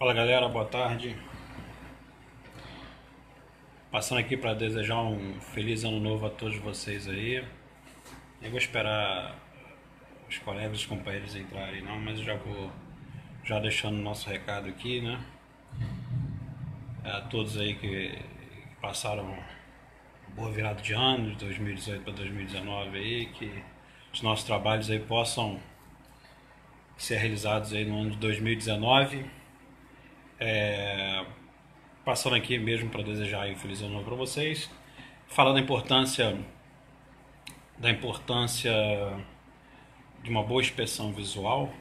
Fala galera, boa tarde. Passando aqui para desejar um feliz ano novo a todos vocês aí. Eu vou esperar os colegas, os companheiros entrarem não, mas eu já vou deixando o nosso recado aqui, né? A todos aí que passaram boa virada de ano, de 2018 para 2019 aí, que os nossos trabalhos aí possam ser realizados aí no ano de 2019. Passando aqui mesmo para desejar um feliz ano novo para vocês. Falando da importância de uma boa inspeção visual,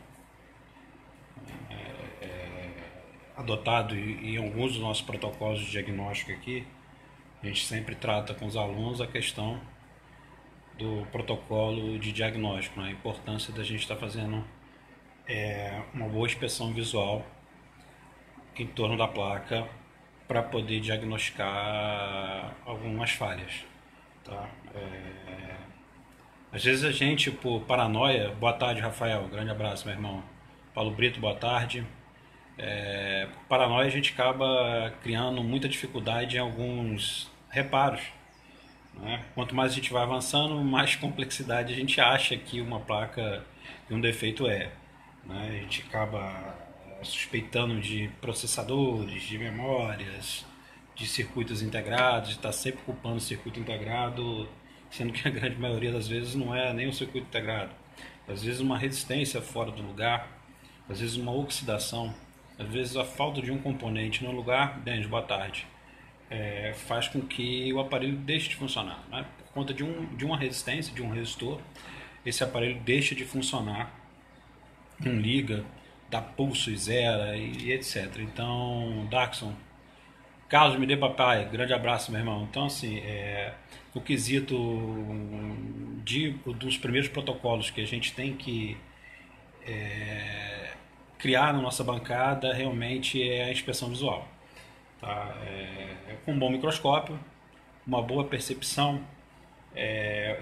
adotado em alguns dos nossos protocolos de diagnóstico aqui, a gente sempre trata com os alunos a questão do protocolo de diagnóstico, né? A importância da gente estar fazendo uma boa inspeção visual em torno da placa para poder diagnosticar algumas falhas. Tá? Às vezes a gente, por paranoia, boa tarde Rafael, grande abraço meu irmão. Paulo Brito, boa tarde. Por paranoia a gente acaba criando muita dificuldade em alguns reparos. Né? Quanto mais a gente vai avançando, mais complexidade a gente acha que uma placa, que um defeito é. Né? A gente acaba suspeitando de processadores, de memórias, de circuitos integrados, de estar sempre culpando o circuito integrado, sendo que a grande maioria das vezes não é nem o circuito integrado. Às vezes uma resistência fora do lugar, às vezes uma oxidação, às vezes a falta de um componente no lugar. Denis, boa tarde. Faz com que o aparelho deixe de funcionar. Né? Por conta de uma resistência, de um resistor, esse aparelho deixa de funcionar, não liga, dá pulso e zera e etc. Então, Daxon, Carlos, me dê papai, grande abraço, meu irmão. Então, assim, no quesito dos primeiros protocolos que a gente tem que criar na nossa bancada, realmente é a inspeção visual. Tá? Com um bom microscópio, uma boa percepção,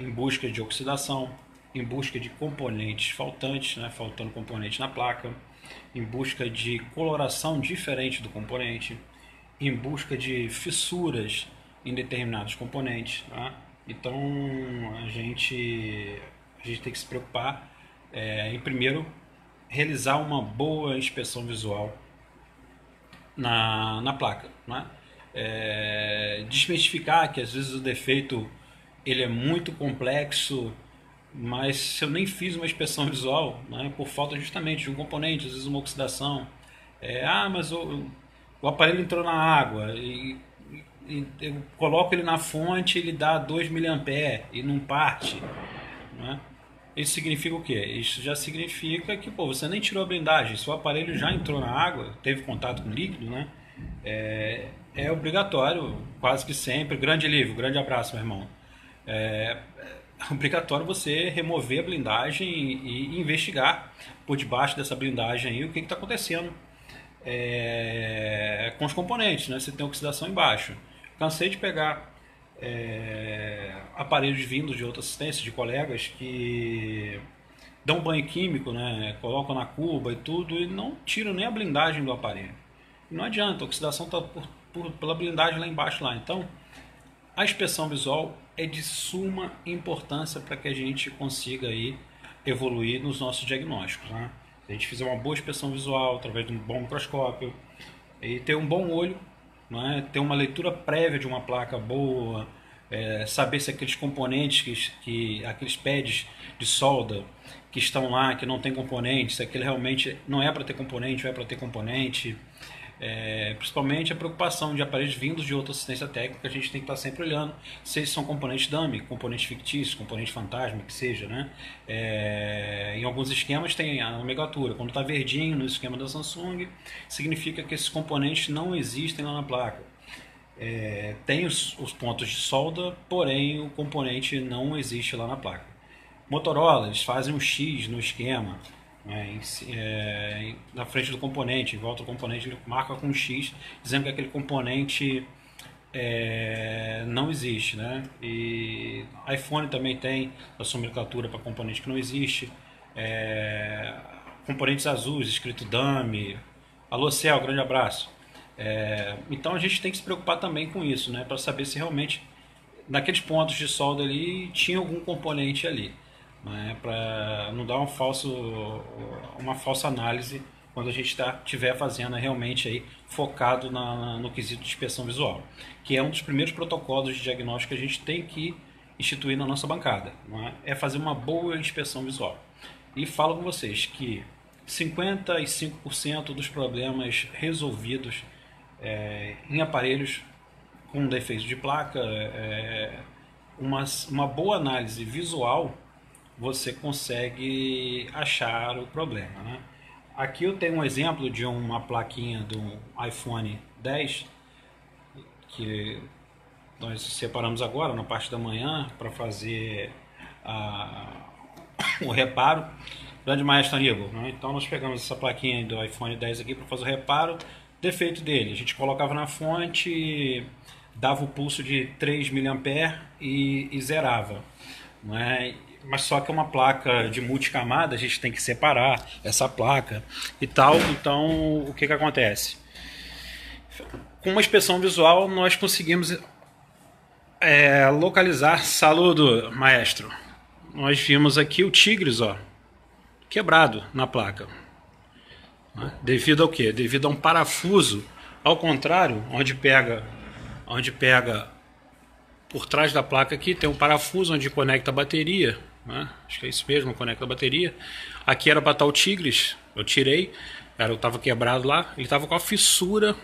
em busca de oxidação, em busca de componentes faltantes, né, faltando componente na placa, em busca de coloração diferente do componente, em busca de fissuras em determinados componentes. Tá? Então a gente tem que se preocupar em primeiro realizar uma boa inspeção visual na placa. Né? Desmistificar que às vezes o defeito ele é muito complexo, mas se eu nem fiz uma inspeção visual, né, por falta justamente de um componente, às vezes uma oxidação, mas o aparelho entrou na água e eu coloco ele na fonte, ele dá 2 mA e não parte. Né? Isso significa o quê? Isso já significa que você nem tirou a blindagem. Se o aparelho já entrou na água, teve contato com líquido, né? É obrigatório, quase que sempre. Grande livro, grande abraço, meu irmão. É obrigatório você remover a blindagem e investigar por debaixo dessa blindagem aí o que está acontecendo com os componentes, né? Se tem oxidação embaixo. Cansei de pegar aparelhos vindos de outra assistência, de colegas que dão banho químico, né? Colocam na cuba e tudo e não tiram nem a blindagem do aparelho. Não adianta, a oxidação está pela blindagem lá embaixo lá. Então, a inspeção visual é de suma importância para que a gente consiga aí evoluir nos nossos diagnósticos. Né? Se a gente fizer uma boa inspeção visual através de um bom microscópio e ter um bom olho, né? Ter uma leitura prévia de uma placa boa, saber se aqueles componentes, aqueles pads de solda que estão lá, que não tem componente, se aquele realmente não é para ter componente ou é para ter componente. Principalmente a preocupação de aparelhos vindos de outra assistência técnica, a gente tem que estar sempre olhando se eles são componentes dummy, componentes fictícios, componente fantasma, que seja, né? Em alguns esquemas tem a nomenclatura, quando está verdinho no esquema da Samsung, significa que esses componentes não existem lá na placa. Tem os pontos de solda, porém o componente não existe lá na placa. Motorola, eles fazem um X no esquema, na frente do componente, em volta do componente, ele marca com um X, dizendo que aquele componente não existe. Né? E iPhone também tem a sua nomenclatura para componente que não existe. Componentes azuis, escrito dummy, Alô, Céu, grande abraço. Então a gente tem que se preocupar também com isso, né? Para saber se realmente naqueles pontos de solda ali tinha algum componente ali, né? Para não dar uma falsa análise quando a gente estiver fazendo realmente aí focado no quesito de inspeção visual, que é um dos primeiros protocolos de diagnóstico que a gente tem que instituir na nossa bancada, não é? É fazer uma boa inspeção visual. E falo com vocês que 55% dos problemas resolvidos em aparelhos com defeito de placa, uma boa análise visual, você consegue achar o problema, né? Aqui eu tenho um exemplo de uma plaquinha do iPhone 10 que nós separamos agora na parte da manhã para fazer o reparo. Grande maestro Aníbal, né? Então nós pegamos essa plaquinha do iPhone 10 aqui para fazer o reparo. Defeito dele, a gente colocava na fonte, dava o pulso de 3 mA e zerava, não é? Mas só que é uma placa de multicamada, a gente tem que separar essa placa e tal. Então o que acontece? Com uma inspeção visual nós conseguimos localizar. Saludo, maestro. Nós vimos aqui o Tigres, ó, quebrado na placa. Devido ao quê? Devido a um parafuso ao contrário, onde pega por trás da placa aqui tem um parafuso onde conecta a bateria, né? Acho que é isso mesmo, conecta a bateria. Aqui era para estar o Tigres, eu tirei, eu estava quebrado lá, ele estava com a fissura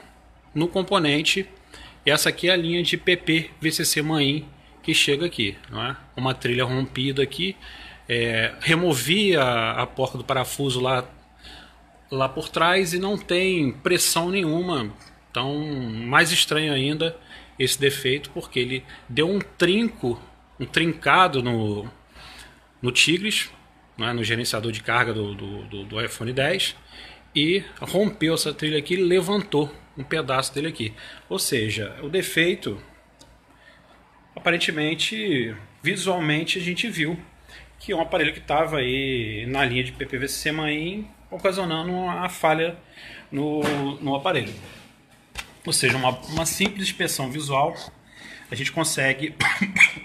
no componente. E essa aqui é a linha de PP VCC Main que chega aqui, não é? Uma trilha rompida aqui, removi a porca do parafuso lá por trás e não tem pressão nenhuma. Então, mais estranho ainda esse defeito, porque ele deu um trincado no Tigres, né, no gerenciador de carga do iPhone 10, e rompeu essa trilha aqui e levantou um pedaço dele aqui. Ou seja, o defeito, aparentemente, visualmente a gente viu que é um aparelho que estava aí na linha de PPVC Main, ocasionando uma falha no aparelho. Ou seja, uma simples inspeção visual, a gente consegue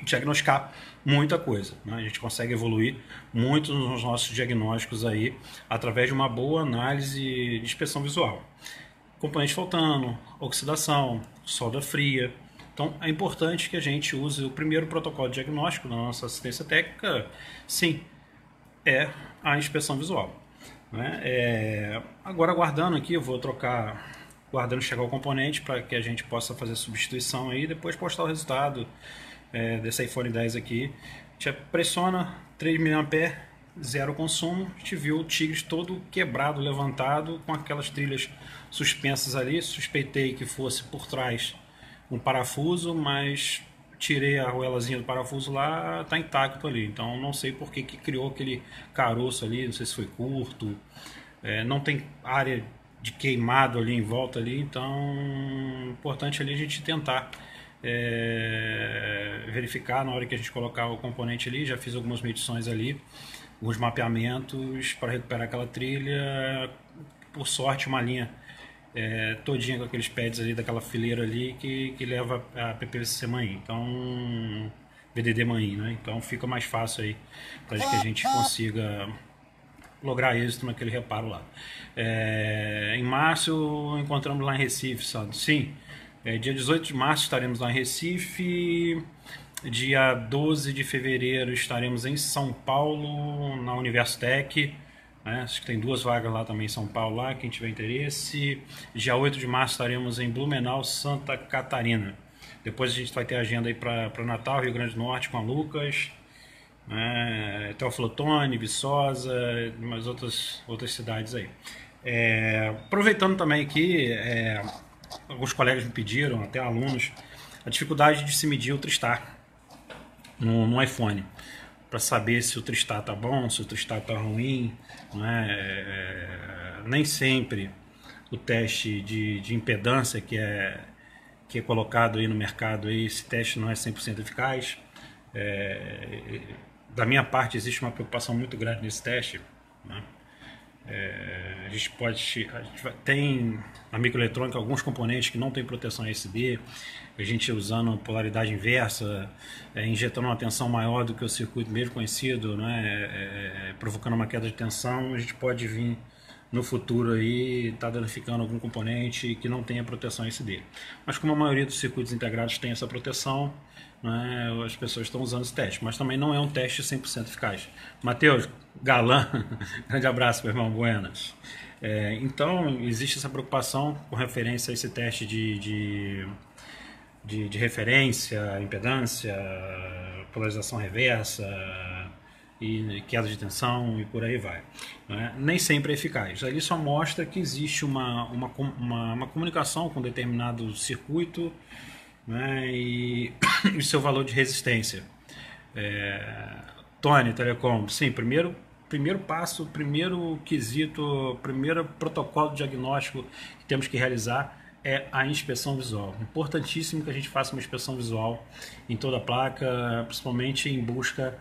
diagnosticar muita coisa, né? A gente consegue evoluir muito nos nossos diagnósticos aí através de uma boa análise de inspeção visual. Componente faltando, oxidação, solda fria. Então é importante que a gente use o primeiro protocolo de diagnóstico da nossa assistência técnica, sim, é a inspeção visual, né? Agora aguardando aqui, eu vou guardando chegar o componente para que a gente possa fazer a substituição aí e depois postar o resultado desse iPhone 10 aqui. A gente pressiona 3 mA, zero consumo. A gente viu o Tigres todo quebrado, levantado, com aquelas trilhas suspensas ali. Suspeitei que fosse por trás um parafuso, mas tirei a arruelazinha do parafuso lá, tá intacto ali. Então não sei por que criou aquele caroço ali, não sei se foi curto, não tem área de queimado ali em volta ali, então importante ali a gente tentar verificar na hora que a gente colocar o componente ali. Já fiz algumas medições ali, alguns mapeamentos para recuperar aquela trilha. Por sorte, uma linha todinha com aqueles pads ali daquela fileira ali que leva a PPVC Main, então VDD Main, né? Então fica mais fácil aí para que a gente consiga lograr êxito naquele reparo lá. Em março encontramos lá em Recife, sabe? Sim, dia 18 de março estaremos lá em Recife, dia 12 de fevereiro estaremos em São Paulo, na Universitec, né? Acho que tem 2 vagas lá também em São Paulo, lá, quem tiver interesse. Dia 8 de março estaremos em Blumenau, Santa Catarina. Depois a gente vai ter agenda aí para Natal, Rio Grande do Norte com a Lucas, Teófilo Otoni, Viçosa, umas outras cidades aí. Aproveitando também aqui, alguns colegas me pediram, até alunos, a dificuldade de se medir o Tristar no iPhone, para saber se o Tristar está bom, se o Tristar está ruim, nem sempre o teste de impedância que é colocado aí no mercado, aí, esse teste não é 100% eficaz. Da minha parte existe uma preocupação muito grande nesse teste, né? tem na microeletrônica alguns componentes que não tem proteção USB, a gente usando polaridade inversa, injetando uma tensão maior do que o circuito mesmo conhecido, né, provocando uma queda de tensão, a gente pode vir no futuro aí tá danificando algum componente que não tenha proteção SD. Mas como a maioria dos circuitos integrados tem essa proteção, né, as pessoas estão usando esse teste, mas também não é um teste 100% eficaz. Matheus, galã, grande abraço, meu irmão, buenas. Então, existe essa preocupação com referência a esse teste de referência, impedância, polarização reversa, e queda de tensão e por aí vai, né? Nem sempre é eficaz. Ele só mostra que existe uma comunicação com determinado circuito, né, e o seu valor de resistência. Tony Telecom, sim, primeiro passo, primeiro quesito, primeiro protocolo de diagnóstico que temos que realizar é a inspeção visual. Importantíssimo que a gente faça uma inspeção visual em toda a placa, principalmente em busca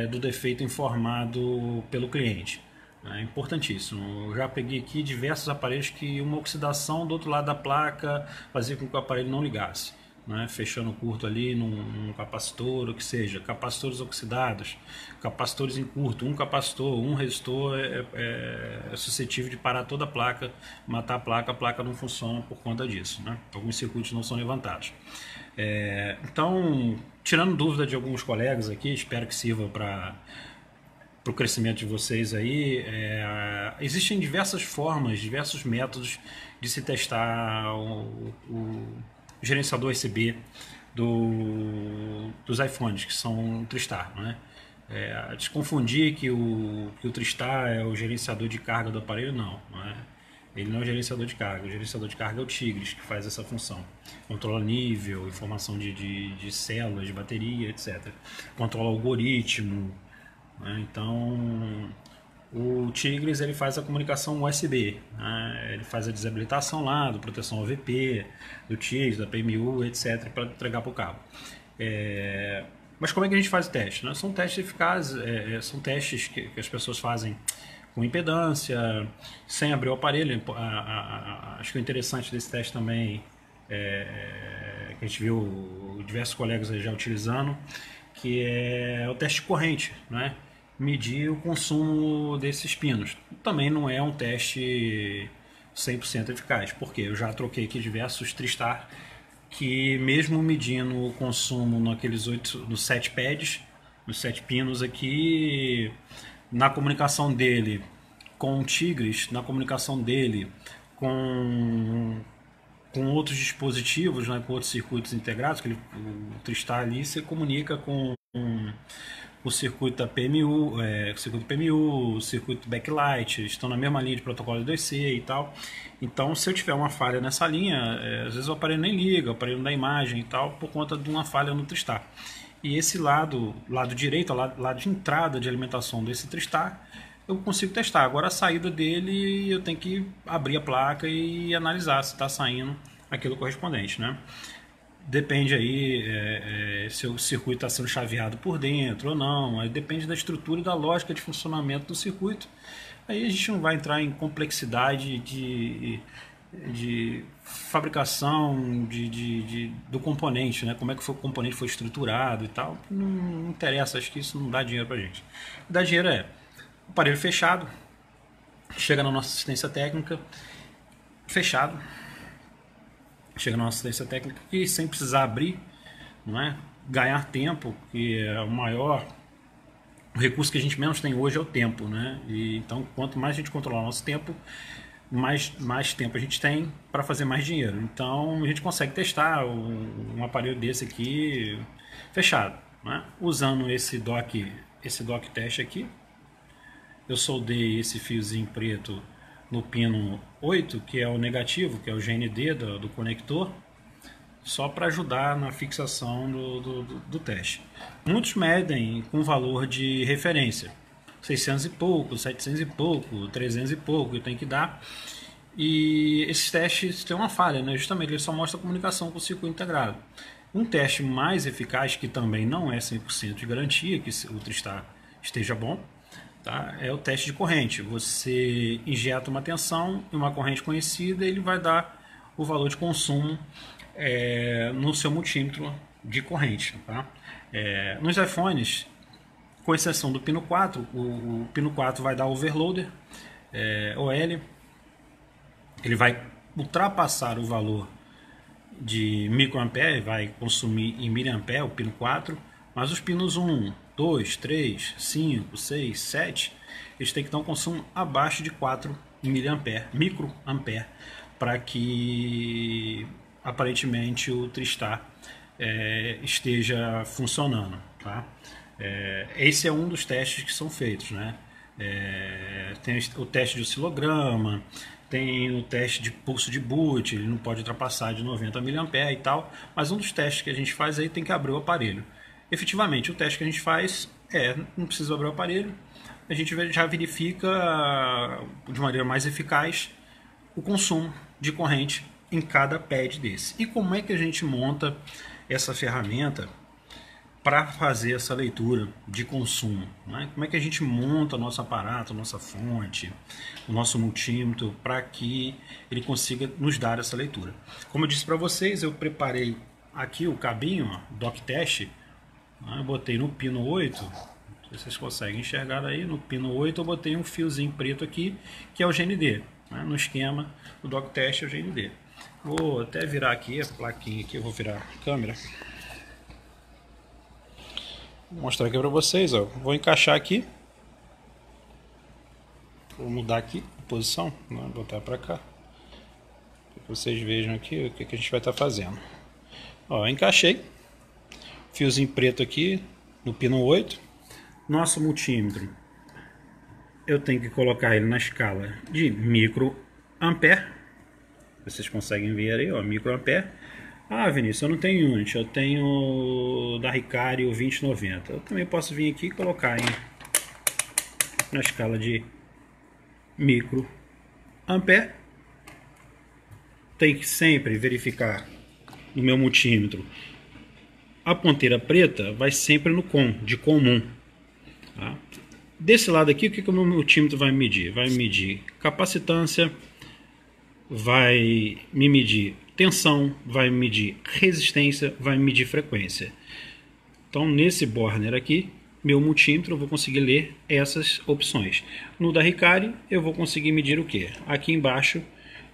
do defeito informado pelo cliente. É importantíssimo. Eu já peguei aqui diversos aparelhos que uma oxidação do outro lado da placa fazia com que o aparelho não ligasse, né? Fechando o curto ali num capacitor, o que seja, capacitores oxidados, capacitores em curto, um capacitor, um resistor é suscetível de parar toda a placa, matar a placa não funciona por conta disso, né? Alguns circuitos não são levantados. Então, tirando dúvida de alguns colegas aqui, espero que sirva para o crescimento de vocês aí, existem diversas formas, diversos métodos de se testar o gerenciador USB dos iPhones, que são Tristar, né? Desconfundir que o Tristar é o gerenciador de carga do aparelho, não é? Ele não é o gerenciador de carga. O gerenciador de carga é o Tigris, que faz essa função. Controla nível, informação de células, de bateria, etc. Controla algoritmo, né? Então, o Tigris ele faz a comunicação USB, né? Ele faz a desabilitação lá, do proteção OVP, do Tigris, da PMU, etc. para entregar para o cabo. Mas como é que a gente faz o teste, né? São testes eficazes, são testes que as pessoas fazem com impedância, sem abrir o aparelho. Acho que o interessante desse teste também que a gente viu diversos colegas já utilizando, que é o teste de corrente, né? Medir o consumo desses pinos. Também não é um teste 100% eficaz, porque eu já troquei aqui diversos Tristar que mesmo medindo o consumo nos 7 pads, nos 7 pinos aqui, na comunicação dele com o Tigris, na comunicação dele com outros dispositivos, né, com outros circuitos integrados, que o Tristar ali se comunica com o circuito da PMU, o circuito backlight, estão na mesma linha de protocolo 2C e tal. Então, se eu tiver uma falha nessa linha, às vezes o aparelho nem liga, o aparelho não dá imagem e tal, por conta de uma falha no Tristar. E esse lado direito, lado de entrada de alimentação desse Tristar, eu consigo testar. Agora a saída dele, eu tenho que abrir a placa e analisar se está saindo aquilo correspondente, né? Depende aí se o circuito está sendo chaveado por dentro ou não. Aí depende da estrutura e da lógica de funcionamento do circuito. Aí a gente não vai entrar em complexidade de fabricação do componente, né? Como é que o componente foi estruturado e tal. Não interessa, acho que isso não dá dinheiro pra gente. O que dá dinheiro é o aparelho fechado, chega na nossa assistência técnica, fechado, chega na nossa assistência técnica e sem precisar abrir, não é? Ganhar tempo, que é o recurso que a gente menos tem hoje é o tempo, né? E então, quanto mais a gente controlar o nosso tempo, mais tempo a gente tem para fazer mais dinheiro. Então, a gente consegue testar um aparelho desse aqui fechado, né? Usando esse dock teste aqui. Eu soldei esse fiozinho preto no pino 8, que é o negativo, que é o GND do conector, só para ajudar na fixação do teste. Muitos medem com valor de referência, 600 e pouco, 700 e pouco, 300 e pouco, eu tenho que dar. E esses testes têm uma falha, né? Justamente ele só mostra a comunicação com o circuito integrado. Um teste mais eficaz, que também não é 100% de garantia que o Tristar esteja bom, tá? É o teste de corrente. Você injeta uma tensão em uma corrente conhecida, ele vai dar o valor de consumo no seu multímetro de corrente, tá? Nos iPhones, com exceção do pino 4, o pino 4 vai dar overloader, OL, ele vai ultrapassar o valor de microampere, vai consumir em miliampere, o pino 4, mas os pinos 1, 2, 3, 5, 6, 7, eles têm que dar um consumo abaixo de 4 microampere, para que aparentemente o Tristar esteja funcionando, tá? Esse é um dos testes que são feitos, né? Tem o teste de oscilograma, tem o teste de pulso de boot, ele não pode ultrapassar de 90 mA e tal, mas um dos testes que a gente faz aí tem que abrir o aparelho. Efetivamente, o teste que a gente faz não precisa abrir o aparelho, a gente já verifica de maneira mais eficaz o consumo de corrente em cada pad desse. E como é que a gente monta essa ferramenta para fazer essa leitura de consumo, né? Como é que a gente monta nosso aparato, nossa fonte, o nosso multímetro, para que ele consiga nos dar essa leitura. Como eu disse para vocês, eu preparei aqui o cabinho, dock test, né? Eu botei no pino 8, não sei se vocês conseguem enxergar aí, no pino 8 eu botei um fiozinho preto aqui, que é o GND, né? No esquema do dock test é o GND. Vou até virar aqui a plaquinha aqui, eu vou virar a câmera. Vou mostrar aqui para vocês, ó. Vou encaixar aqui. Vou mudar aqui a posição, né? Botar para cá. Para que vocês vejam aqui o que a gente vai estar fazendo. Ó, encaixei. Fiozinho preto aqui no pino 8. Nosso multímetro, eu tenho que colocar ele na escala de microampere. Vocês conseguem ver aí, ó, microampere. Ah, Vinícius, eu não tenho unit, eu tenho da Ricario 2090. Eu também posso vir aqui e colocar na escala de microampere. Tem que sempre verificar no meu multímetro. A ponteira preta vai sempre no de comum. Tá? Desse lado aqui, o que o meu multímetro vai medir? Vai medir capacitância, vai me medir tensão, vai medir resistência, vai medir frequência. Então, nesse Borner aqui, meu multímetro, eu vou conseguir ler essas opções. No da Ricario, eu vou conseguir medir o que? Aqui embaixo,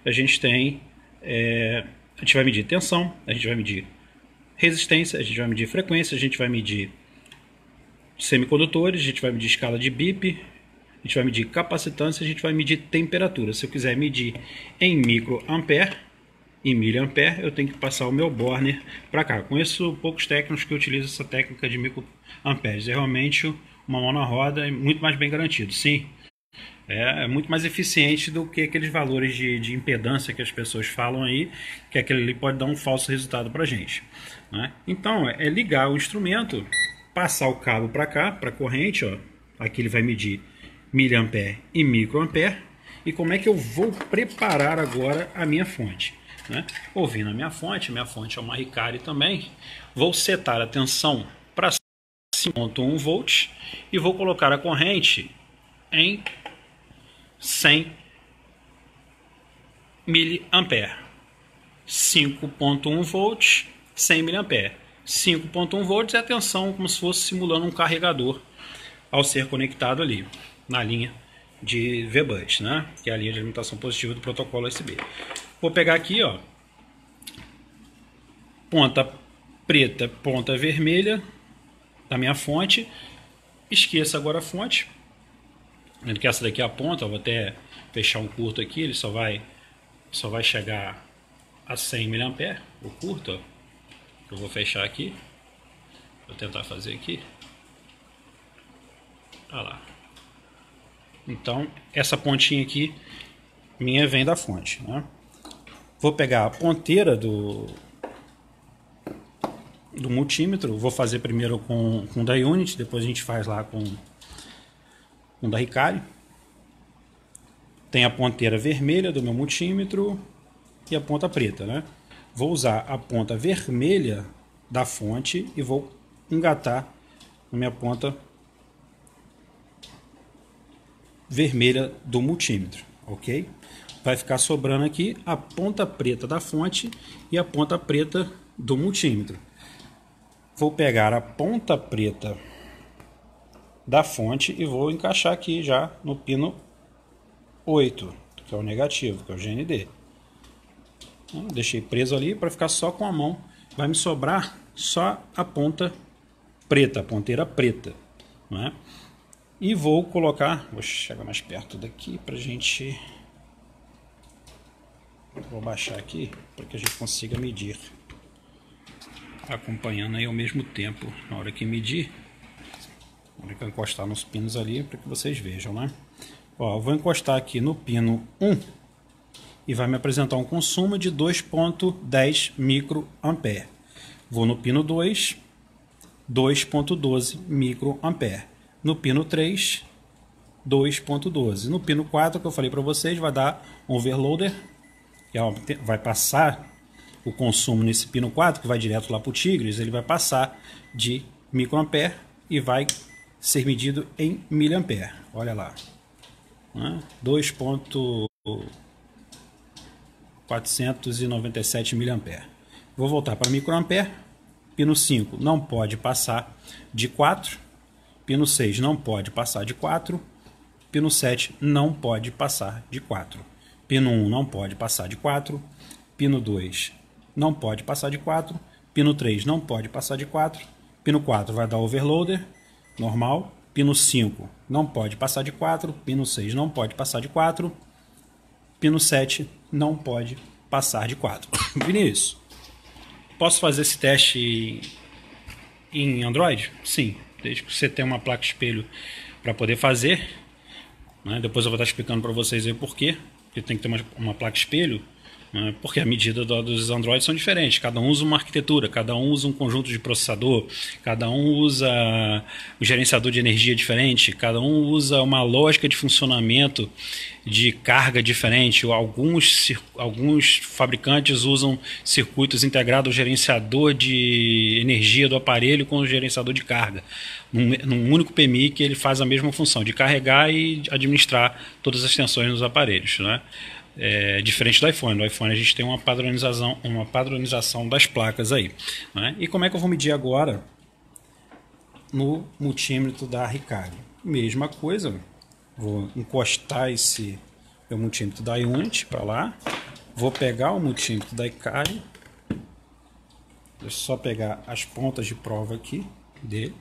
a gente tem, a gente vai medir tensão, a gente vai medir resistência, a gente vai medir frequência, a gente vai medir semicondutores, a gente vai medir escala de BIP, a gente vai medir capacitância, a gente vai medir temperatura. Se eu quiser medir em microampere e miliampere, eu tenho que passar o meu Borner para cá. Conheço poucos técnicos que utilizam essa técnica de microamperes. É realmente uma mão na roda e muito mais bem garantido. Sim, é muito mais eficiente do que aqueles valores de impedância que as pessoas falam aí, que aquele ali pode dar um falso resultado para a gente, né? Então, é ligar o instrumento, passar o cabo para cá, para a corrente, ó. Aqui ele vai medir miliampere e microampere. E como é que eu vou preparar agora a minha fonte, né? Ouvindo a minha fonte é uma Ricario também. Vou setar a tensão para 5.1 volts e vou colocar a corrente em 100 miliampere. 5.1 volts, 100 miliampere. 5.1 volts é a tensão como se fosse simulando um carregador ao ser conectado ali na linha de VBus, né? Que é a linha de alimentação positiva do protocolo USB. Vou pegar aqui, ó, ponta preta, ponta vermelha da minha fonte. Esqueça agora a fonte. Vendo que essa daqui é a ponta, eu vou até fechar um curto aqui, ele só vai chegar a 100 mA, o curto, ó. Eu vou fechar aqui. Vou tentar fazer aqui. Olha lá. Então, essa pontinha aqui minha vem da fonte, né? Vou pegar a ponteira do multímetro. Vou fazer primeiro com da Unity, depois a gente faz lá com da Ricario. Tem a ponteira vermelha do meu multímetro e a ponta preta, né? Vou usar a ponta vermelha da fonte e vou engatar na minha ponta vermelha do multímetro, ok? Vai ficar sobrando aqui a ponta preta da fonte e a ponta preta do multímetro. Vou pegar a ponta preta da fonte e vou encaixar aqui já no pino 8, que é o negativo, que é o GND. Deixei preso ali para ficar só com a mão. Vai me sobrar só a ponta preta, a ponteira preta, não é? E vou colocar, vou chegar mais perto daqui para a gente, vou baixar aqui para que a gente consiga medir, acompanhando aí ao mesmo tempo, na hora que medir, na hora que eu encostar nos pinos ali, para que vocês vejam, né? Ó, eu vou encostar aqui no pino 1 e vai me apresentar um consumo de 2,10 microampere. Vou no pino 2, 2,12 microampere. No pino 3, 2,12. No pino 4, que eu falei para vocês, vai dar um overloader, que vai passar o consumo nesse pino 4, que vai direto lá para o Tigres, ele vai passar de microampere e vai ser medido em miliampere. Olha lá, né? 2,497 miliampere. Vou voltar para microampere. Pino 5 não pode passar de 4. Pino 6 não pode passar de 4. Pino 7 não pode passar de 4. Pino 1 não pode passar de 4. Pino 2 não pode passar de 4. Pino 3 não pode passar de 4. Pino 4 vai dar overloader normal. Pino 5 não pode passar de 4. Pino 6 não pode passar de 4. Pino 7 não pode passar de 4. Vinícius, posso fazer esse teste em Android? Sim, desde que você tenha uma placa espelho para poder fazer, né? Depois eu vou estar explicando para vocês aí por quê, porque tem que ter uma placa espelho, né? Porque a medida dos Androids são diferentes, cada um usa uma arquitetura, cada um usa um conjunto de processador, cada um usa um gerenciador de energia diferente, cada um usa uma lógica de funcionamento de carga diferente. Alguns fabricantes usam circuitos integrados ao gerenciador de energia do aparelho com o gerenciador de carga, num único PMI que ele faz a mesma função de carregar e administrar todas as tensões nos aparelhos, né? Diferente do iPhone. No iPhone a gente tem uma padronização das placas aí, né? E como é que eu vou medir agora no multímetro da Ricardo? Mesma coisa, vou encostar esse meu multímetro da Ionity para lá, vou pegar o multímetro da Ikari, deixa eu só pegar as pontas de prova aqui dele.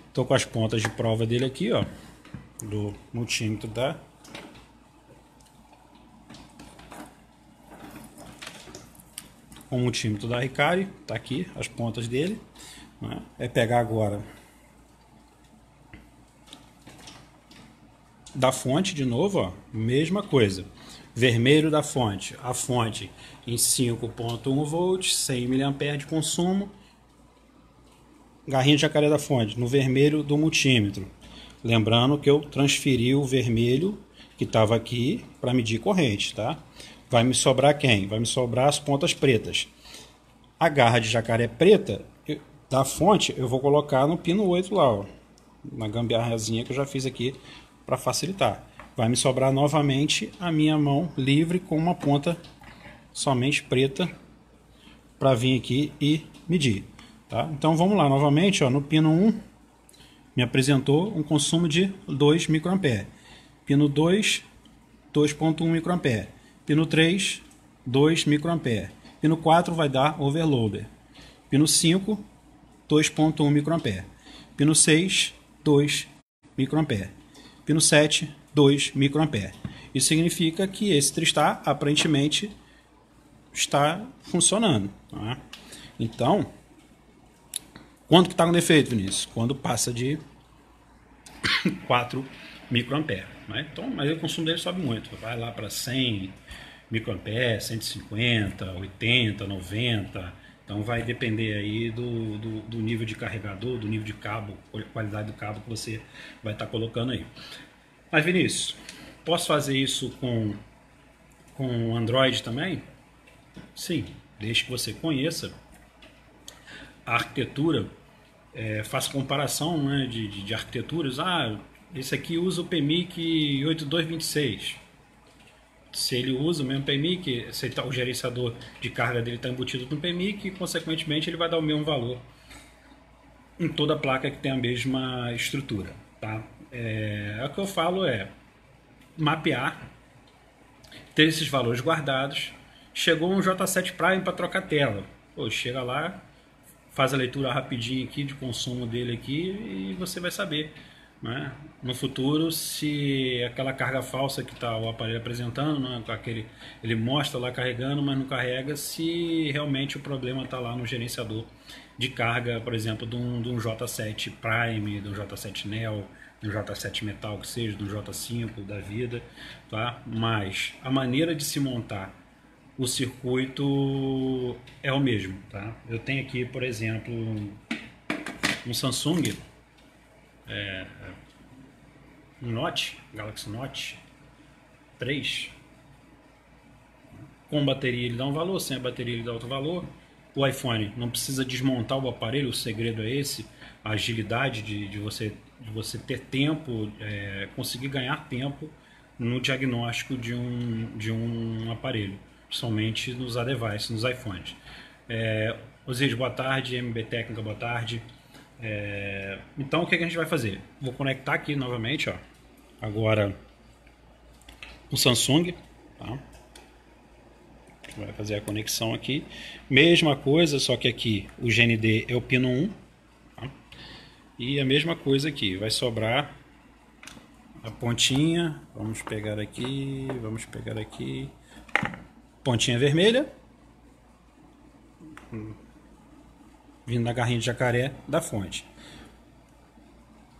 Estou com as pontas de prova dele aqui, ó, do multímetro da o multímetro da Ricardo, tá aqui as pontas dele, né? É pegar agora da fonte de novo, ó, mesma coisa, vermelho da fonte, a fonte em 5,1 volts, 100 mA de consumo. Garrinha de jacaré da fonte, no vermelho do multímetro. Lembrando que eu transferi o vermelho que estava aqui para medir corrente, tá? Vai me sobrar quem? Vai me sobrar as pontas pretas. A garra de jacaré preta da fonte eu vou colocar no pino 8 lá, ó, na gambiarrazinha que eu já fiz aqui para facilitar. Vai me sobrar novamente a minha mão livre com uma ponta somente preta para vir aqui e medir. Tá? Então vamos lá, novamente, ó, no pino 1 me apresentou um consumo de 2 microampere. Pino 2, 2,1 microampere. Pino 3, 2 microampere. Pino 4 vai dar overloader. Pino 5, 2,1 microampere. Pino 6, 2 microampere. Pino 7, 2 microampere. Isso significa que esse tristar aparentemente está funcionando. Tá? Então, quando que está com defeito, Vinícius? Quando passa de 4 microampere. Né? Então, mas o consumo dele sobe muito. Vai lá para 100 microampere, 150, 80, 90. Então vai depender aí do nível de carregador, do nível de cabo, qualidade do cabo que você vai estar colocando aí. Mas Vinícius, posso fazer isso com Android também? Sim, desde que você conheça a arquitetura, faço comparação, né, de arquiteturas. Esse aqui usa o PMIC 8226. Se ele usa o mesmo PMIC, o gerenciador de carga dele está embutido no PMIC, consequentemente ele vai dar o mesmo valor em toda a placa que tem a mesma estrutura. Tá? O que eu falo é mapear, ter esses valores guardados. Chegou um J7 Prime para trocar tela. Chega lá, faz a leitura rapidinho aqui de consumo dele aqui e você vai saber, né, no futuro, se aquela carga falsa que está o aparelho apresentando, né, ele mostra lá carregando, mas não carrega, se realmente o problema está lá no gerenciador de carga, por exemplo, de um J7 Prime, de um J7 Neo, de um J7 Metal, que seja, de um J5 da vida, tá? Mas a maneira de se montar o circuito é o mesmo, tá? Eu tenho aqui, por exemplo, um Samsung, um Note, Galaxy Note 3. Com bateria ele dá um valor, sem a bateria ele dá outro valor. O iPhone não precisa desmontar o aparelho, o segredo é esse, a agilidade de você ter tempo, conseguir ganhar tempo no diagnóstico de um aparelho, principalmente nos devices, nos iPhones. Osíris, boa tarde. MB Técnica, boa tarde. Então o que a gente vai fazer? Vou conectar aqui novamente, agora o Samsung, tá? Vai fazer a conexão aqui, mesma coisa, só que aqui o GND é o pino 1, tá? E a mesma coisa aqui, vai sobrar a pontinha, vamos pegar aqui, pontinha vermelha, vindo da garrinha de jacaré da fonte.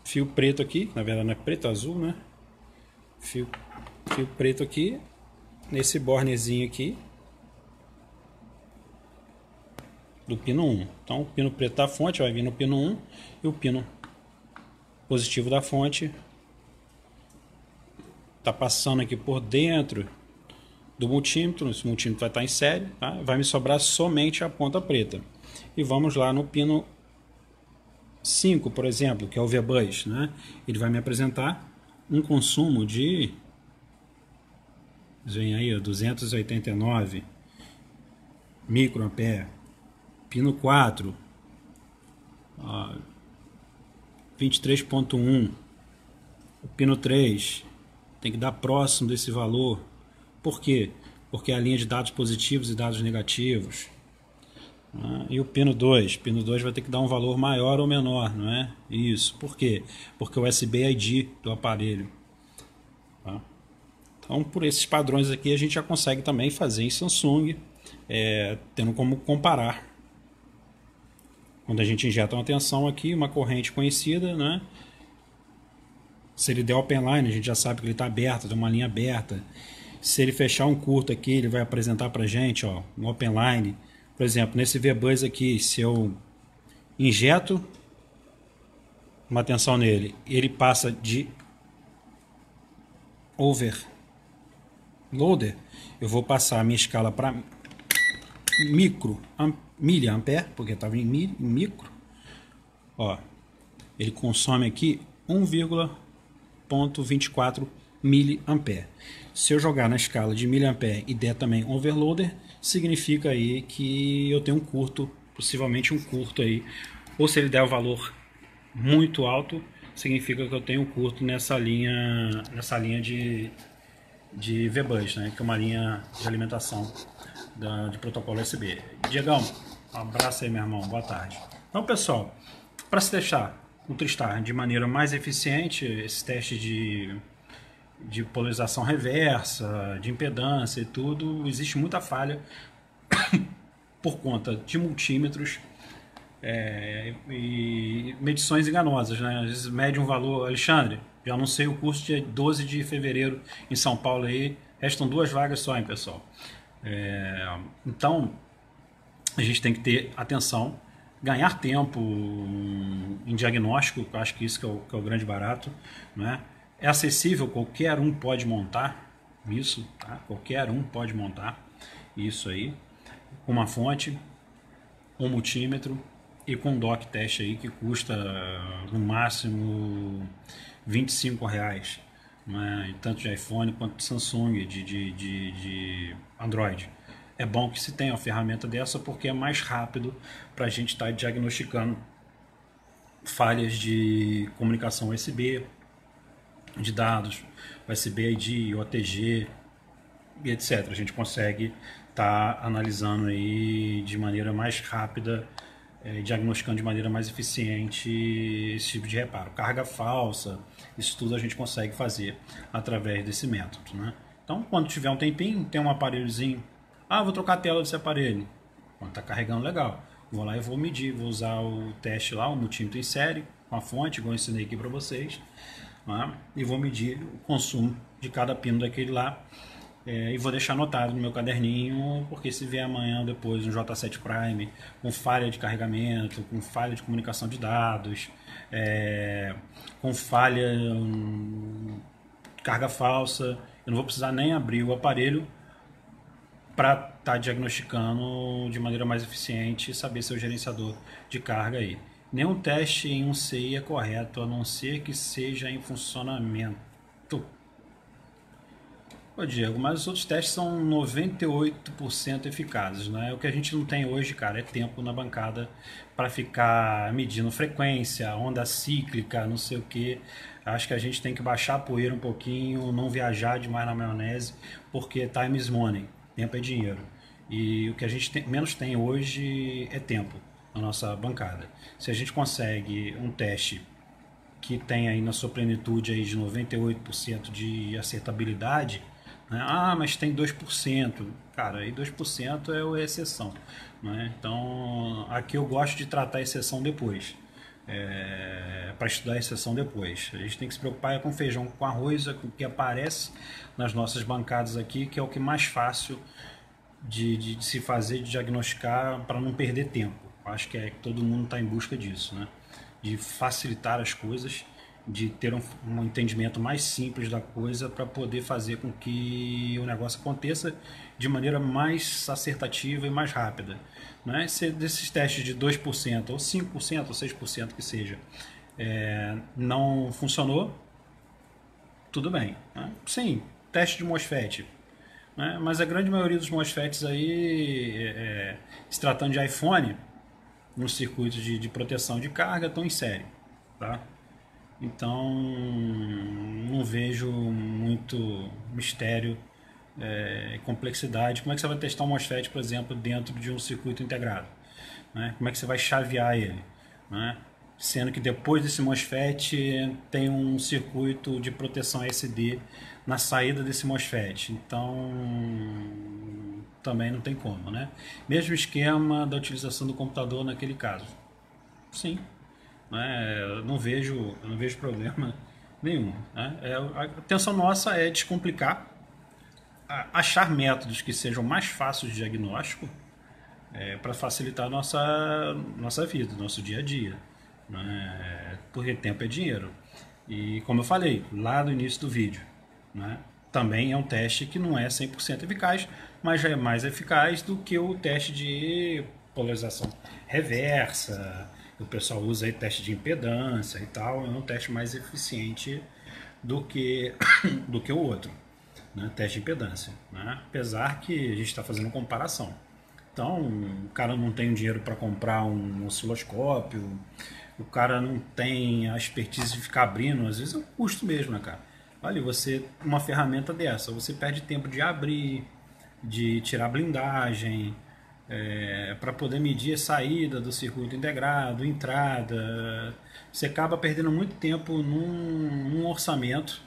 Fio preto aqui, na verdade não é preto, azul, né? Fio preto aqui, nesse bornezinho aqui, do pino 1. Então o pino preto da fonte vai vir no pino 1 e o pino positivo da fonte está passando aqui por dentro do multímetro. Esse multímetro vai estar em série, tá? Vai me sobrar somente a ponta preta. E vamos lá no pino 5, por exemplo, que é o V-Bus, né? Ele vai me apresentar um consumo de, vem aí, 289 microampere. Pino 4, 23.1. O pino 3 tem que dar próximo desse valor. Por quê? Porque é a linha de dados positivos e dados negativos. E o pino 2? Pino 2 vai ter que dar um valor maior ou menor, não é? Isso. Por quê? Porque o USB ID do aparelho. Tá? Então, por esses padrões aqui, a gente já consegue também fazer em Samsung, tendo como comparar. Quando a gente injeta uma tensão aqui, uma corrente conhecida, né? Se ele der open line, a gente já sabe que ele está aberto, tem uma linha aberta. Se ele fechar um curto aqui, ele vai apresentar para a gente, um open line. Por exemplo, nesse V-Bus aqui, se eu injeto uma tensão nele, ele passa de overloader, eu vou passar a minha escala para miliampere, porque estava em micro. Ele consome aqui 1,24 miliampere. Se eu jogar na escala de miliampere e der também overloader, significa aí que eu tenho um curto, possivelmente um curto aí. Ou se ele der o valor muito alto, significa que eu tenho um curto nessa linha de V-Bus, né? Que é uma linha de alimentação de protocolo USB. Diegão, um abraço aí, meu irmão, boa tarde. Então, pessoal, para se testar o TriStar de maneira mais eficiente, esse teste de polarização reversa, de impedância e tudo, existe muita falha por conta de multímetros e medições enganosas, né? Às vezes mede um valor. Alexandre, já anunciei o curso de 12 de fevereiro em São Paulo aí, restam 2 vagas só, hein, pessoal. Então a gente tem que ter atenção, ganhar tempo em diagnóstico, eu acho que isso que é o grande barato, né? É acessível, qualquer um pode montar isso, tá? Qualquer um pode montar isso aí, uma fonte, um multímetro e com dock teste aí que custa no máximo R$ 25, né? Tanto de iPhone quanto de Samsung, de Android. É bom que se tenha uma ferramenta dessa porque é mais rápido para a gente estar diagnosticando falhas de comunicação USB, de dados, USB ID, OTG e etc. A gente consegue estar analisando aí de maneira mais rápida, diagnosticando de maneira mais eficiente esse tipo de reparo. Carga falsa, isso tudo a gente consegue fazer através desse método, né? Então, quando tiver um tempinho, tem um aparelhozinho. Ah, vou trocar a tela desse aparelho. Quando está carregando, legal. Vou lá e vou medir, vou usar o teste lá, o multímetro em série, com a fonte, igual eu ensinei aqui para vocês, né? E vou medir o consumo de cada pino daquele lá. E vou deixar anotado no meu caderninho, porque se vier amanhã ou depois um J7 Prime com falha de carregamento, com falha de comunicação de dados, com falha carga falsa, eu não vou precisar nem abrir o aparelho para estar diagnosticando de maneira mais eficiente e saber se é o gerenciador de carga aí. Nenhum teste em um CI é correto, a não ser que seja em funcionamento. Ô Diego, mas os outros testes são 98% eficazes, né? O que a gente não tem hoje, cara, é tempo na bancada para ficar medindo frequência, onda cíclica, não sei o que. Acho que a gente tem que baixar a poeira um pouquinho, não viajar demais na maionese, porque time is money, tempo é dinheiro. E o que a gente menos tem hoje é tempo na nossa bancada. Se a gente consegue um teste que tem aí na sua plenitude aí de 98% de acertabilidade, né? Ah, mas tem 2%. Cara, aí 2% é a exceção, né? Então, aqui eu gosto de tratar a exceção depois. Para estudar a exceção depois. A gente tem que se preocupar com feijão com arroz, com o que aparece nas nossas bancadas aqui, que é o que é mais fácil de se fazer, de diagnosticar, para não perder tempo. Acho que todo mundo está em busca disso, né? De facilitar as coisas, de ter um entendimento mais simples da coisa para poder fazer com que o negócio aconteça de maneira mais acertativa e mais rápida, né? Se desses testes de 2% ou 5% ou 6% que seja, não funcionou, tudo bem, né? Sim, teste de MOSFET, né? Mas a grande maioria dos MOSFETs aí, se tratando de iPhone, nos circuitos de proteção de carga, estão em série, tá? Então, não vejo muito mistério e complexidade. Como é que você vai testar um MOSFET, por exemplo, dentro de um circuito integrado, né? Como é que você vai chavear ele, né? Sendo que depois desse MOSFET tem um circuito de proteção SD na saída desse MOSFET. Então, também não tem como, né? Mesmo esquema da utilização do computador naquele caso. Sim, né? Eu não vejo problema nenhum, né? A intenção nossa é descomplicar, achar métodos que sejam mais fáceis de diagnóstico, para facilitar a nossa vida, nosso dia a dia, né? Porque tempo é dinheiro. E como eu falei lá no início do vídeo, né? Também é um teste que não é 100% eficaz, mas já é mais eficaz do que o teste de polarização reversa. O pessoal usa aí teste de impedância e tal, é um teste mais eficiente do que o outro, né? Teste de impedância, né? Apesar que a gente está fazendo comparação. Então, o cara não tem dinheiro para comprar um osciloscópio, o cara não tem a expertise de ficar abrindo, às vezes é um custo mesmo, né, cara? Olha, uma ferramenta dessa, você perde tempo de abrir, de tirar blindagem, para poder medir a saída do circuito integrado, entrada. Você acaba perdendo muito tempo num orçamento,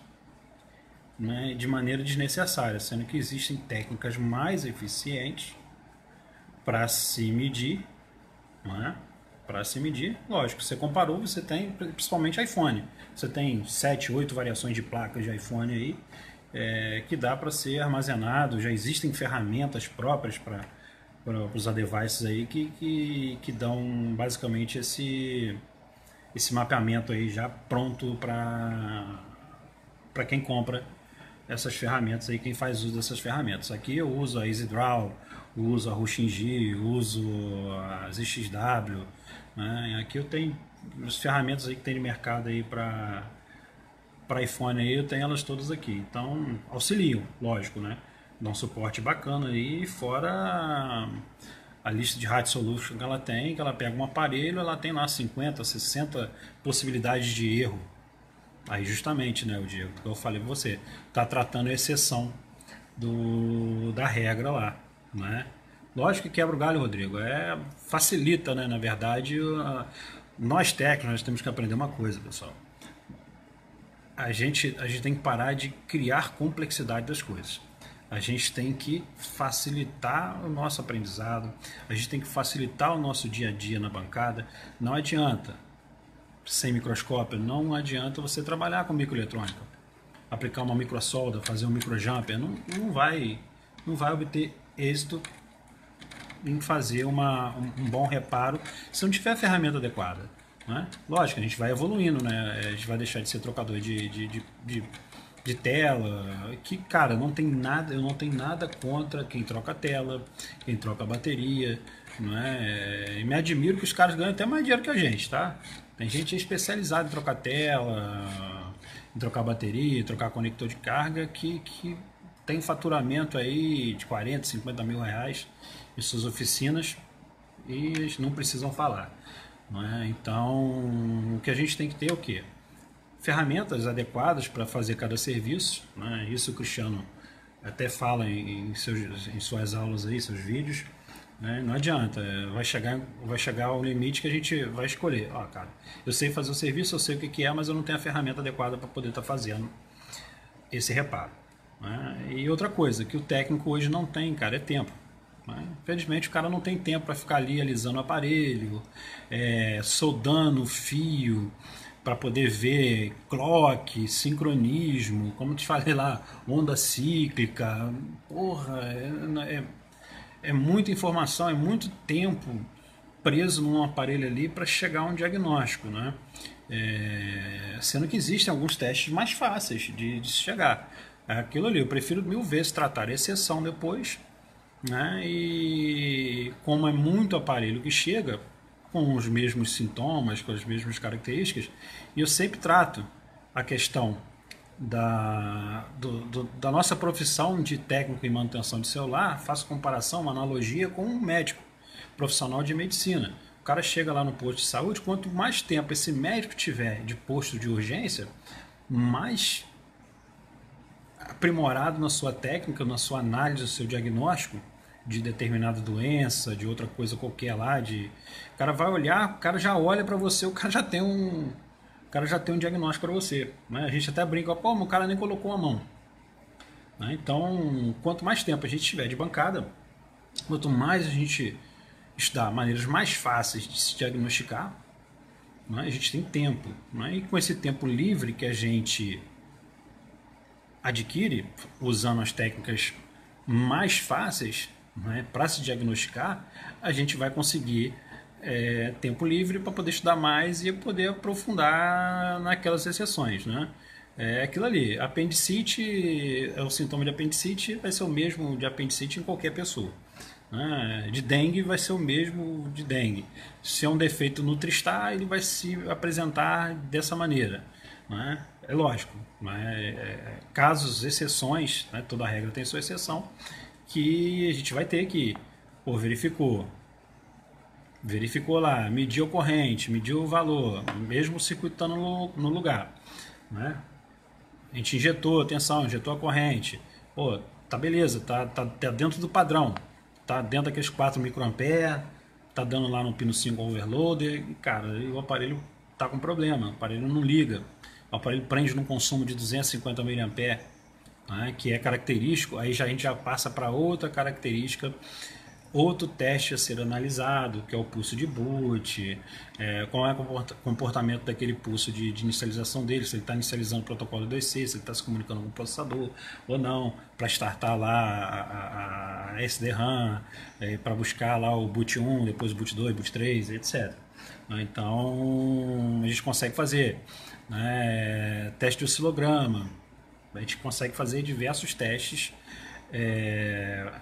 né, de maneira desnecessária, sendo que existem técnicas mais eficientes para se medir, não é? Para se medir, lógico, você comparou, você tem principalmente iPhone, você tem 7, 8 variações de placas de iPhone aí, que dá para ser armazenado, já existem ferramentas próprias para os devices aí que dão basicamente esse mapeamento aí já pronto para quem compra essas ferramentas aí, quem faz uso dessas ferramentas. Aqui eu uso a EasyDraw, uso a Rushinji, uso a ZXW, né? Aqui eu tenho as ferramentas aí que tem de mercado aí para iPhone aí, eu tenho elas todas aqui. Então auxiliam, lógico, né? Dá um suporte bacana aí, fora a lista de Hard Solution que ela tem, que ela pega um aparelho, ela tem lá 50, 60 possibilidades de erro. Aí justamente, né, o Diego, que eu falei pra você, tá tratando a exceção da regra lá, né? Lógico que quebra o galho, Rodrigo, facilita, né, na verdade, nós técnicos nós temos que aprender uma coisa, pessoal. A gente tem que parar de criar complexidade das coisas. A gente tem que facilitar o nosso aprendizado, a gente tem que facilitar o nosso dia a dia na bancada. Não adianta, sem microscópio, não adianta você trabalhar com microeletrônica. Aplicar uma microsolda, fazer um microjumper, não vai obter êxito em fazer um bom reparo se não tiver a ferramenta adequada. Né? Lógico, a gente vai evoluindo, né? A gente vai deixar de ser trocador de tela, que, cara, eu não tenho nada contra quem troca tela, quem troca bateria, não é? E me admiro que os caras ganham até mais dinheiro que a gente, tá? Tem gente especializada em trocar tela, em trocar bateria, trocar conector de carga, que tem faturamento aí de 40, 50 mil reais em suas oficinas e não precisam falar. Não é? Então, o que a gente tem que ter é o quê? Ferramentas adequadas para fazer cada serviço. Né? Isso o Cristiano até fala em suas aulas, aí, seus vídeos. Né? Não adianta, vai chegar ao limite que a gente vai escolher. Ó, cara, eu sei fazer o serviço, eu sei o que é, mas eu não tenho a ferramenta adequada para poder estar fazendo esse reparo. Né? E outra coisa que o técnico hoje não tem, cara, é tempo. Infelizmente o cara não tem tempo para ficar ali alisando o aparelho, soldando o fio, para poder ver clock, sincronismo, como te falei lá, onda cíclica. Porra, é muita informação, é muito tempo preso num aparelho ali para chegar a um diagnóstico, né? Sendo que existem alguns testes mais fáceis de se chegar. Aquilo ali, eu prefiro 1000 vezes tratar a exceção depois, né? E como é muito aparelho que chega com os mesmos sintomas, com as mesmas características, e eu sempre trato a questão da nossa profissão de técnico em manutenção de celular, faço comparação, uma analogia com um médico profissional de medicina. O cara chega lá no posto de saúde, quanto mais tempo esse médico tiver de posto de urgência, mais aprimorado na sua técnica, na sua análise, no seu diagnóstico de determinada doença, de outra coisa qualquer lá, o cara vai olhar, o cara já olha para você, o cara já tem um diagnóstico para você, né? A gente até brinca, pô, mas o cara nem colocou a mão, né? Então, quanto mais tempo a gente tiver de bancada, quanto mais a gente estudar maneiras mais fáceis de se diagnosticar, né? A gente tem tempo, né? E com esse tempo livre que a gente adquire usando as técnicas mais fáceis, né, para se diagnosticar, a gente vai conseguir tempo livre para poder estudar mais e poder aprofundar naquelas exceções, né? É aquilo ali, apendicite, o sintoma de apendicite vai ser o mesmo de apendicite em qualquer pessoa, né? De dengue vai ser o mesmo de dengue. Se é um defeito no Tristar, ele vai se apresentar dessa maneira, né? É lógico, né? Casos, exceções, né? Toda regra tem sua exceção, que a gente vai ter que, pô, verificou lá, mediu a corrente, mediu o valor, mesmo o circuito estando no lugar, né? A gente injetou a corrente, pô, tá beleza, tá dentro do padrão, tá dentro daqueles 4 microamperes, tá dando lá no pino 5 overloader, e, cara, o aparelho tá com problema, o aparelho não liga, o aparelho prende num consumo de 250 mA, né, que é característico, aí a gente já passa para outra característica, outro teste a ser analisado, que é o pulso de boot, qual é o comportamento daquele pulso de inicialização dele, se ele está inicializando o protocolo 2C, se ele está se comunicando com o processador ou não, para startar lá a SD-RAM, para buscar lá o boot 1, depois o boot 2, boot 3, etc. Então a gente consegue fazer, né, teste de oscilograma, a gente consegue fazer diversos testes,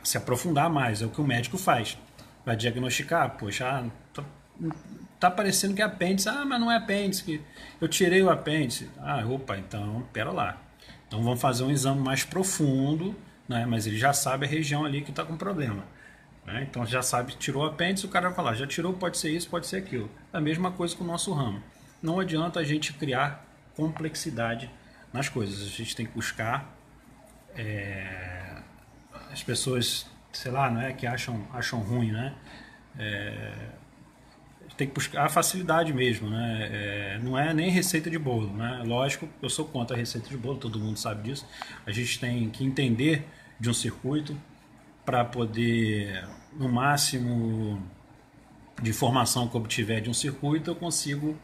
se aprofundar mais, é o que o médico faz. Vai diagnosticar, poxa, tá parecendo que é apêndice. Ah, mas não é apêndice, que eu tirei o apêndice. Ah, opa, então, pera lá. Então vamos fazer um exame mais profundo, né? Mas ele já sabe a região ali que está com problema. Né? Então já sabe que tirou o apêndice, o cara vai falar, já tirou, pode ser isso, pode ser aquilo. A mesma coisa com o nosso ramo. Não adianta a gente criar complexidade nas coisas. A gente tem que buscar as pessoas, sei lá, não é que acham ruim, né? Tem que buscar a facilidade mesmo, né? Não é nem receita de bolo, né? Lógico, eu sou contra a receita de bolo, todo mundo sabe disso. A gente tem que entender de um circuito para poder, no máximo de informação que eu obtiver de um circuito, eu consigo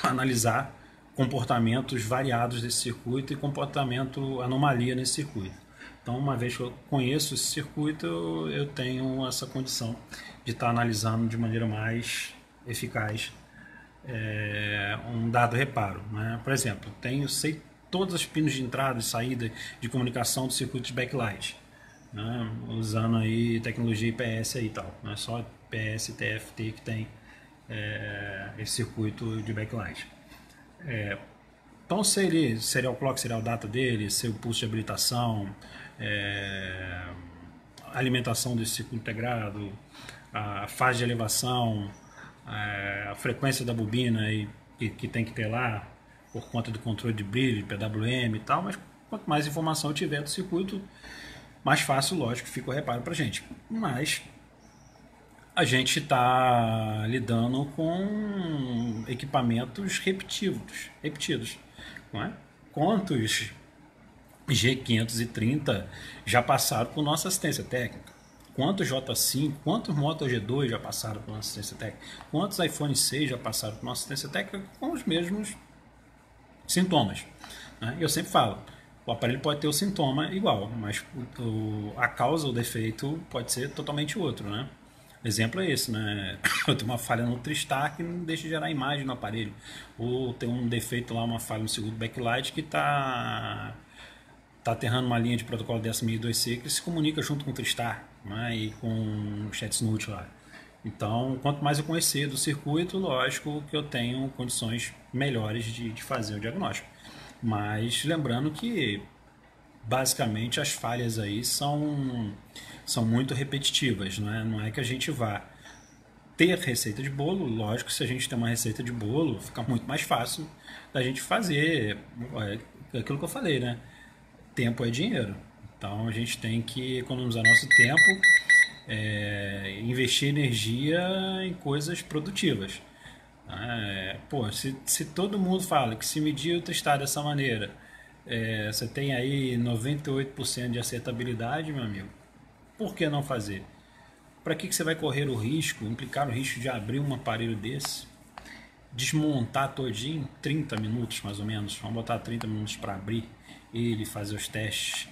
analisar comportamentos variados desse circuito e comportamento anomalia nesse circuito. Então, uma vez que eu conheço esse circuito, eu tenho essa condição de estar analisando de maneira mais eficaz um dado reparo. Né? Por exemplo, sei todas as pinos de entrada e saída de comunicação do circuito de backlight, né? Usando aí tecnologia IPS aí e tal. Não é só IPS e TFT que tem esse circuito de backlight. Então, serial clock, serial data dele, seu pulso de habilitação, a alimentação desse circuito integrado, a fase de elevação, a frequência da bobina que tem que ter lá, por conta do controle de brilho, PWM e tal, mas quanto mais informação eu tiver do circuito, mais fácil, lógico, fica o reparo para a gente. Mas a gente está lidando com equipamentos repetidos. Não é? Quantos G530 já passaram por nossa assistência técnica? Quantos J5, quantos Moto G2 já passaram por nossa assistência técnica? Quantos iPhone 6 já passaram por nossa assistência técnica com os mesmos sintomas? Né? Eu sempre falo, o aparelho pode ter o sintoma igual, mas a causa, o defeito pode ser totalmente outro, né? Exemplo é esse, né? Eu tenho uma falha no Tristar que não deixa de gerar imagem no aparelho. Ou tem um defeito lá, uma falha no segundo backlight que está aterrando uma linha de protocolo DS1002C que se comunica junto com o Tristar, né? E com o Chat lá. Então, quanto mais eu conhecer do circuito, lógico que eu tenho condições melhores de fazer o diagnóstico. Mas lembrando que basicamente as falhas aí são muito repetitivas, não é que a gente vá ter receita de bolo. Lógico que se a gente tem uma receita de bolo, fica muito mais fácil da gente fazer aquilo que eu falei, né? Tempo é dinheiro. Então a gente tem que economizar nosso tempo, investir energia em coisas produtivas. Se todo mundo fala que se medir o testar dessa maneira, você tem aí 98% de acertabilidade, meu amigo, por que não fazer? Para que você vai correr o risco, implicar o risco de abrir um aparelho desse, desmontar todinho, 30 minutos mais ou menos, vamos botar 30 minutos para abrir ele, fazer os testes,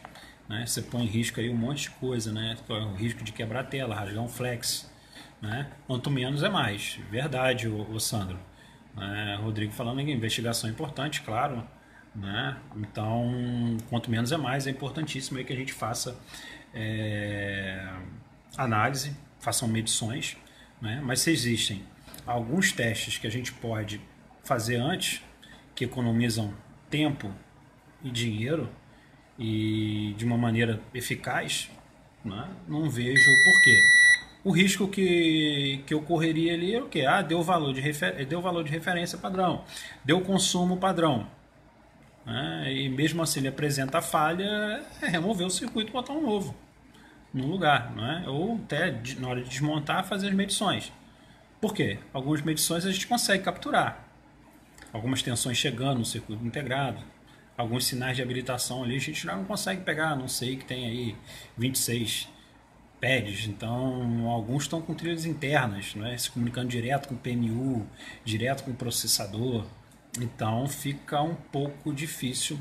né? Você põe em risco aí um monte de coisa, né? O risco de quebrar a tela, rasgar um flex, né? Quanto menos é mais, verdade, o Sandro. Rodrigo falando que investigação é importante, claro, né? Então, quanto menos é mais, é importantíssimo aí que a gente faça análise, façam medições, né? Mas se existem alguns testes que a gente pode fazer antes, que economizam tempo e dinheiro e de uma maneira eficaz, né? Não vejo o porquê. O risco que ocorreria ali é o quê? Deu valor de referência padrão, deu consumo padrão. E mesmo assim ele apresenta a falha, remover o circuito e botar um novo no lugar, ou até na hora de desmontar fazer as medições. Por quê? Algumas medições a gente consegue capturar, algumas tensões chegando no circuito integrado, alguns sinais de habilitação ali a gente já não consegue pegar, não sei que tem aí 26 pads, então alguns estão com trilhas internas, se comunicando direto com o PMU, direto com o processador. Então fica um pouco difícil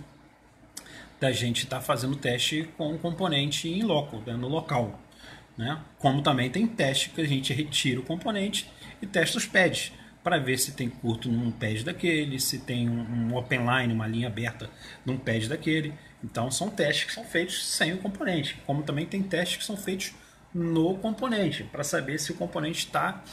da gente estar fazendo teste com o componente em loco, no local. Como também tem teste que a gente retira o componente e testa os pads, para ver se tem curto num pad daquele, se tem um open line, uma linha aberta num pad daquele. Então são testes que são feitos sem o componente, como também tem testes que são feitos no componente, para saber se o componente está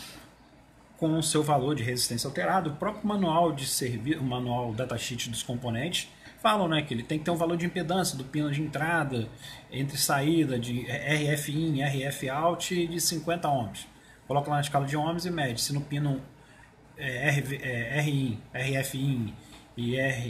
com o seu valor de resistência alterado. O próprio manual de serviço, o manual datasheet dos componentes, falam, né, que ele tem que ter um valor de impedância do pino de entrada, entre saída, de RF in, RF out, de 50 ohms. Coloca lá na escala de ohms e mede. Se no pino R in, RF in e R